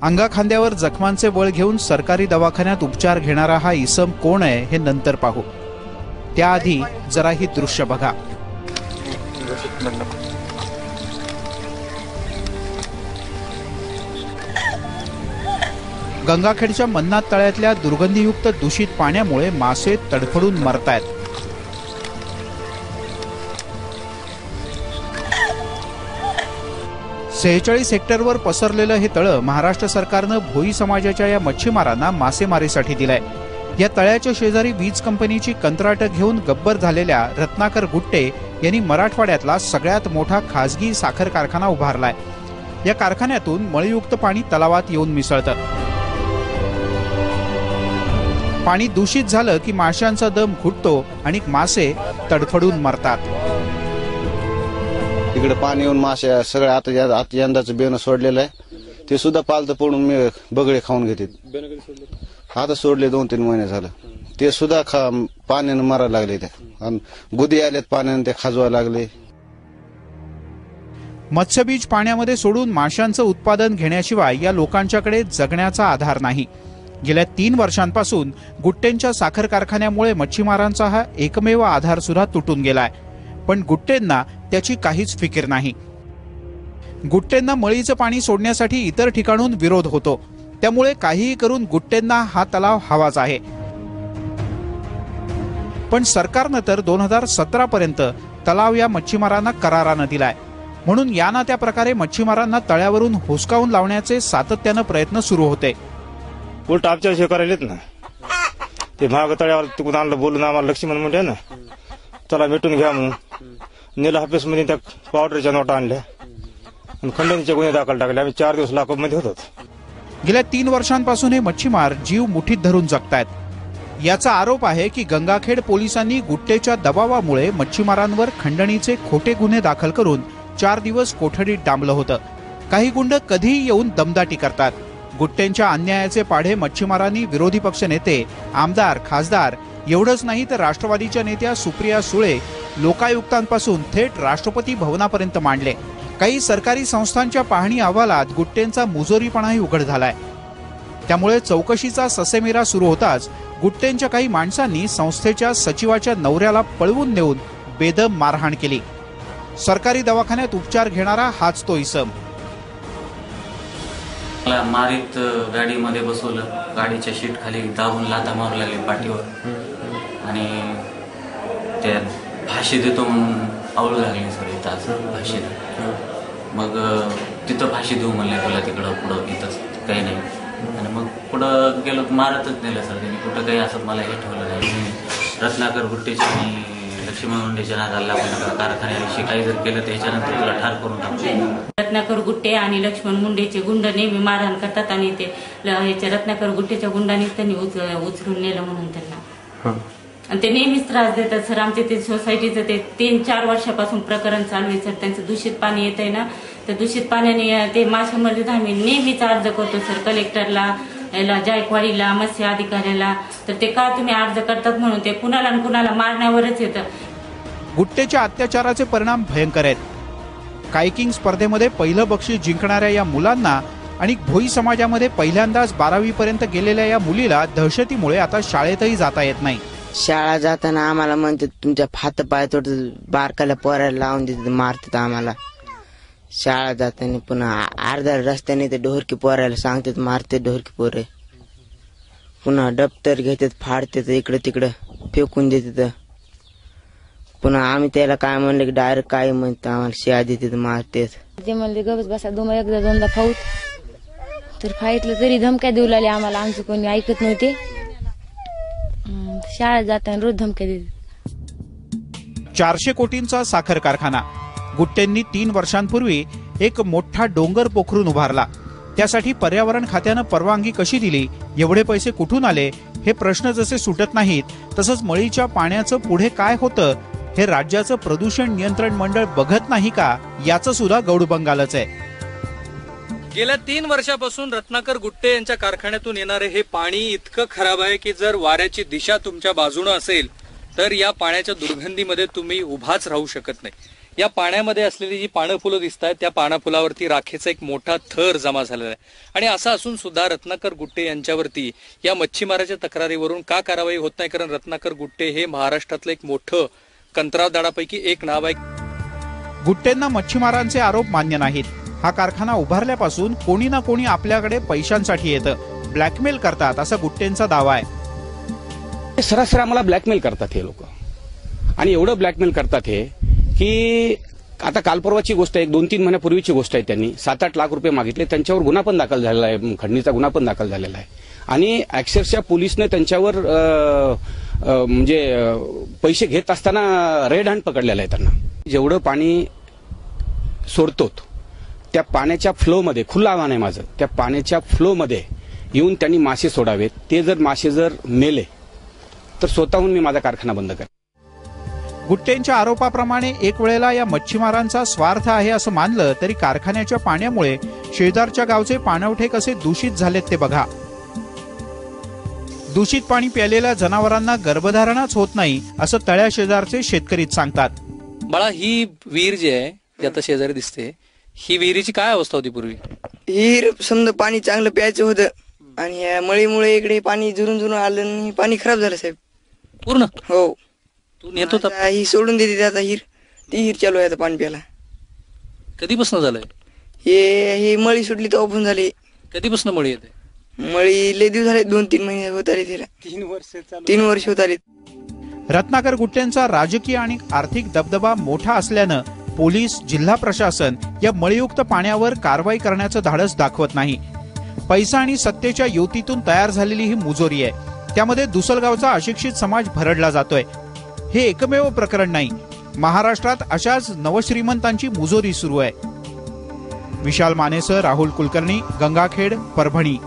अंगाखांद्यावर जखमांचे बळ घेऊन सरकारी दवाखान्यात उपचार घेणारा हा इसम कोण आहे हे नंतर पाहू, त्याआधी जरा ही दृश्य बघा। गंगाखेडच्या मन्नात तळ्यातल्या दुर्गंधीयुक्त दूषित पाण्यामुळे मासे तडफडून मरतायत। 46 हेक्टरवर पसरलेलं हे तळं महाराष्ट्र सरकारनं भोई समाजाच्या या मच्छीमारांना मासेमारीसाठी दिलंय। या तळ्याच्या शेजारी वीज कंपनीची कंत्राटं घेऊन गब्बर झालेल्या रत्नाकर गुट्टे यांनी मराठवाड्यातला सगळ्यात मोठा खासगी साखर कारखाना उभारलाय। या कारखान्यातून मळीयुक्त पाणी तलावात येऊन मिसळतं। पाणी दूषित झालं की माशांचा दम घुटतो आणि मासे तडफडून मरतात। इकडे पाणी येऊन मासे सगळे आता यंदाचं बेणं सोडलेलं आहे, ते सुद्धा पालतं पडून मी बगळे खाऊन घेतात। आता सोडले 2-3 महिने झालं, ते सुद्धा पाण्यानं मारायला लागले, ते गुदी आल्यात पाण्यानं ते खाजवायला लागले। मत्स्यबीज पाण्यामध्ये सोडून माशांचं उत्पादन घेण्याशिवाय या लोकांच्याकडे जगण्याचा आधार नाही। गेल्या 3 वर्षांपासून गुट्टेंच्या साखर कारखान्यामुळे मच्छीमारांचा हा एकमेव आधार सुद्धा तुटून गेलाय, पण गुट्टेंना त्याची काहीच फिकीर नाही। गुट्टेंना मळीचं पाणी सोडण्यासाठी इतर ठिकाणून विरोध होतो, त्यामुळे काहीही करून गुट्टेंना हा तलाव हवाच आहे। पण सरकारनं तर 2017 पर्यंत तलाव या मच्छीमारांना करारानं दिलाय, म्हणून या ना त्या प्रकारे मच्छीमारांना तळ्यावरून हुसकावून लावण्याचे सातत्यानं प्रयत्न सुरू होते। उलट आमच्या शेकारायलेत ना, ते महाग तळ्यावर तिकडून आणलं बोलून आम्हाला लक्ष्मण म्हणते ना, चला भेटून घ्या म्हणून नेला ऑफिसमध्ये त्या पावडरच्या नोटा आणल्या आणि खंडणीचे गुन्हे दाखल टाकले। आम्ही 4 दिवस लाकअपमध्ये होतो। गेल्या 3 वर्षांपासून हे मच्छीमार जीव मुठीत धरून जगतायत। याचा आरोप आहे की गंगाखेड पोलिसांनी गुट्टेच्या दबावामुळे मच्छीमारांवर खंडणीचे खोटे गुन्हे दाखल करून 4 दिवस कोठडीत डांबलं होतं। काही गुंड कधीही येऊन दमदाटी करतात। गुट्टेंच्या अन्यायाचे पाढे मच्छीमारांनी विरोधी पक्ष नेते, आमदार, खासदार एवढंच नाही तर राष्ट्रवादीच्या नेत्या सुप्रिया सुळे, लोकायुक्तांपासून थेट राष्ट्रपती भवनापर्यंत मांडले। काही सरकारी संस्थांच्या पाहणी अहवालात गुट्टेंचा मुजोरीपणाही उघड झालाय। त्यामुळे चौकशीचा ससेमिरा सुरू होताच गुट्टेंच्या काही माणसांनी संस्थेच्या सचिवाच्या नवऱ्याला पळवून नेऊन बेदम मारहाण केली। सरकारी दवाखान्यात उपचार घेणारा हाच तो इसम। मला मारीत गाडीमध्ये बसवलं, गाडीच्या शीट खाली दाबून लाथा मारू लागले पाठीवर आणि त्या फाशी देतो म्हणून आवळू लागले सर इथं फाशी। मग तिथं फाशी देऊ म्हणले, तुला तिकडं पुढं इथंच काही नाही, आणि मग पुढं गेलो मारतच नेलं सर त्यांनी। कुठं काही असं मला हे ठेवलं नाही। रत्नाकर गुट्टेच्या आणि लक्ष्मण मुंडेच्या नादाला लागून कारखान्याविषयी काही जर केलं त्याच्यानंतर तुला ठार करून टाकतो। रत्नाकर गुट्टे आणि लक्ष्मण मुंडेचे गुंड नेहमी मारहाण करतात आणि ते याच्या रत्नाकर गुट्टेच्या गुंडांनी त्यांनी उचलून नेलं म्हणून त्यांना, आणि ते नेहमीच त्रास देतात सर। आमच्या ते सोसायटीचं ते 3-4 वर्षापासून प्रकरण चालू आहे सर। त्यांचं दूषित पाणी येत आहे ना, त्या दूषित पाण्याने ते मासे मरतात। आम्ही नेहमीच अर्ज करतो सर कलेक्टरला, याला जायकवाडीला, मत्स्य अधिकाऱ्याला, तर ते का तुम्ही अर्ज करतात म्हणून ते कुणाला न कुणाला मारण्यावरच येतं। गुट्टेच्या अत्याचाराचे परिणाम भयंकर आहेत। कायकिंग स्पर्धेमध्ये पहिलं बक्षीस जिंकणाऱ्या या मुलांना आणि भोई समाजामध्ये पहिल्यांदाच 12वी पर्यंत गेलेल्या या मुलीला दहशतीमुळे आता शाळेतही जाता येत नाही। शाळा जाताना आम्हाला म्हणते तुमच्या हात पाय तोड, बारकाला पोरायला लावून देतात, मारतात आम्हाला। शाळा जाताना पुन्हा अर्ध्या रस्त्याने ते ढोरकी पोरायला सांगतात, मारते ढोरकी पोरे। पुन्हा दप्तर घेतात, फाडतात, इकडे तिकडे फेकून देतात। पुन्हा आम्ही त्याला काय म्हणलं की डायरेक्ट काय म्हणतात, आम्हाला शिया देतात, मारतात। ते म्हणले गबस बसा, एकदा दोनदा फाऊत, तर फाईतलं तरी धमक्या देऊ लागले आम्हाला। आमचं कोणी ऐकत नव्हते। शाळेत जाताना रोज धमक्या देतात। 400 कोटींचा साखर कारखाना गुट्टेंनी 3 वर्षांपूर्वी एक मोठा डोंगर पोखरून उभारला। त्यासाठी पर्यावरण खात्यानं परवानगी कशी दिली, एवढे पैसे कुठून आले, हे प्रश्न जसे सुटत नाहीत तसंच मळीच्या पाण्याचं पुढे काय होतं हे राज्याचं प्रदूषण नियंत्रण मंडळ बघत नाही का, याचं सुद्धा गौडबंगालच आहे। गेल्या 3 वर्षापासून रत्नाकर गुट्टे यांच्या कारखान्यातून येणारे हे पाणी इतकं खराब आहे की जर वाऱ्याची दिशा तुमच्या बाजूने असेल तर या पाण्याच्या दुर्गंधीमध्ये तुम्ही उभाच राहू शकत नाही। या पाण्यामध्ये असलेली जी पानं फुलं दिसत आहेत त्या पाना फुलावरती राखेचा एक मोठा थर जमा झालेला आहे आणि असं असून सुद्धा रत्नाकर गुट्टे यांच्यावरती या मच्छीमाराच्या तक्रारीवरून का कारवाई होत नाही? कारण रत्नाकर गुट्टे हे महाराष्ट्रातलं एक मोठं कंत्राटदारापैकी एक नाव आहे. गुट्टेंना मच्छीमारांचे आरोप मान्य नाहीत. हा कारखाना उभारल्यापासून कोणी ना कोणी आपल्याकडे पैशांसाठी येतं, ब्लॅकमेल करतात असा गुट्टेंचा दावा आहे. सरासरी आम्हाला ब्लॅकमेल करतात हे लोक आणि एवढं ब्लॅकमेल करतात हे की आता काल परवाची गोष्ट आहे, 2-3 महिन्यापूर्वीची गोष्ट आहे. त्यांनी 7-8 लाख रुपये मागितले. त्यांच्यावर गुन्हा पण दाखल झालेला आहे, खंडणीचा गुन्हा पण दाखल झालेला आहे आणि अक्षरशः पोलिसने त्यांच्यावर म्हणजे पैसे घेत असताना रेड हँड पकडलेला आहे त्यांना. जेवढं पाणी सोडतो त्या पाण्याच्या फ्लोमध्ये, खुलं आव्हान आहे माझं, त्या पाण्याच्या फ्लोमध्ये येऊन त्यांनी मासे सोडावेत. ते जर मासे मेले तर स्वतःहून मी माझा कारखाना बंद करेन. गुट्टेंच्या आरोपाप्रमाणे एक वेळेला या मच्छीमारांचा स्वार्थ आहे असं मानलं तरी कारखान्याच्या पाण्यामुळे शेजारच्या गावचे पाणवठे कसे दूषित झालेत ते बघा. दूषित पाणी प्यालेल्या जनावरांना गर्भधारणच होत नाही असं तळ्या शेजारचे शेतकरीच सांगतात. बाळा, ही विहीर जी आहे जी आता शेजारी दिसते, ही विहिरीची काय अवस्था होती पूर्वी? विहीर समजा पाणी चांगलं प्यायचं होतं आणि या मळीमुळे इकडे पाणी जुरून आलं आणि पाणी खराब झालं साहेब पूर्ण. हो, तू नेत होता? ही सोडून देते आता हिर, ती हिर चालू आहे आता पाणी प्यायला. कधीपासून झालंय हे मळी सुटली तर ओपन झाली. कधीपासून मळी येते? मळी लय दिवस झाले, 2-3 महिने होत आले तिला. 3 वर्ष होत आले. रत्नाकर गुट्टेंचा राजकीय आणि आर्थिक दबदबा मोठा असल्यानं पोलीस, जिल्हा प्रशासन या मळीयुक्त पाण्यावर कारवाई करण्याचं धाडस दाखवत नाही. पैसा आणि सत्तेच्या युतीतून तयार झालेली ही मुजोरी आहे. त्यामध्ये दुसलगावचा अशिक्षित समाज भरडला जातोय. हे एकमेव प्रकरण नाही, महाराष्ट्रात अशाच नवश्रीमंतांची मुजोरी सुरू आहे. विशाल मानेसह राहुल कुलकर्णी, गंगाखेड, परभणी.